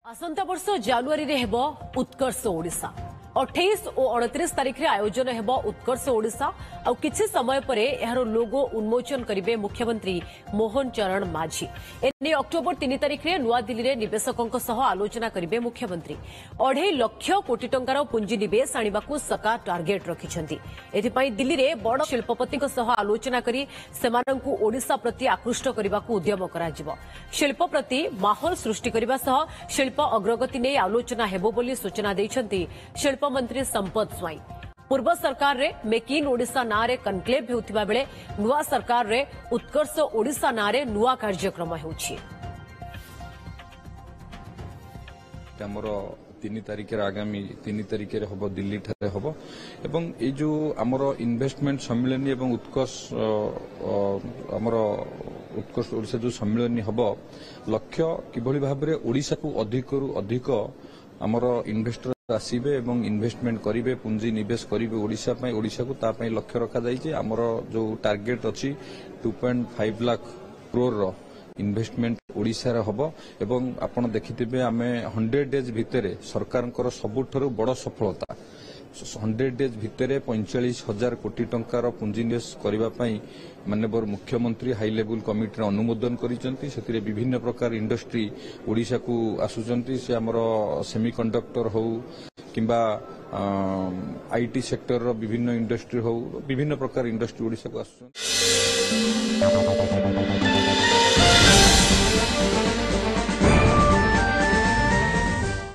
आसंता वर्ष जानुआरी रे हेबो उत्कर्ष ओडिशा 28 और 29 तारिख रे आयोजन हेबो उत्कर्ष ओडिशा आ किछि समय परे एहारो लोगो उन्मोचन करिवे मुख्यमंत्री मोहन चरण माझी एने अक्टोबर 3 तारिख रे नुआ दिल्ली रे निवेशकंक सह आलोचना करिवे मुख्यमंत्री 2.5 लाख कोटी टंकार पुंजी निवेश आनिबाकू सरकार टार्गेट रखिछंती एथि पई दिल्ली रे बड़ शिल्पपतिक सह आलोचना करी सेमानंकू ओडिशा प्रति आकृष्ट करिबाकू उद्यम कराजिवो शिल्प प्रति माहौल सृष्टि करिबा सह शिल्प अग्रगति नै आलोचना हेबो बोली सूचना दैछंती शिल्प मंत्री संपत स्वाई पूर्व सरकार रे मेक इन ओडिशा नारे कनक्लेव हेउथिबा बेले नुआ सरकार रे उत्कर्ष ओडिशा नारे नुआ कार्यक्रम हेउछि हमर 3 तारिख आगामी 3 तारिख हम दिल्ली ठारे हम एवं ये जो आमर इन्वेस्टमेंट सम्मिलनी एवं उत्कर्ष आमर उत्कर्ष ओडिशा जो सम्मिलनी हम लक्ष्य किभली भाबरे ओडिशा को अधिक आमर इन्वेस्टर आसबे एवं इन्वेस्टमेंट करेंगे पुंजी निवेश करेंगे ओडिशा पई ओडिशा को तापई लक्ष्य रखा जाइए आमर जो टार्गेट अच्छी 2.5 लाख करोड़ रो इन्वेस्टमेंट ओडिशा रे हबो एवं आपण देखिथिबे आमे 100 डेज भितरे सरकारनकर सबुठरो बड़ सफलता 100 डेज भितरे 45,000 कोटी टंकार पुंजी निवेश करबा पई माननीय मुख्यमंत्री हाई लेवल कमिटी अनुमोदन करिसेंती सेतिरे विभिन्न प्रकार इंडस्ट्री ओडिशा को आसुचंती से हमर सेमीकंडक्टर हो किंबा आईटी सेक्टर रो विभिन्न इंडस्ट्री हो विभिन्न प्रकार इंडस्ट्री ओडिशा को आसुचंती।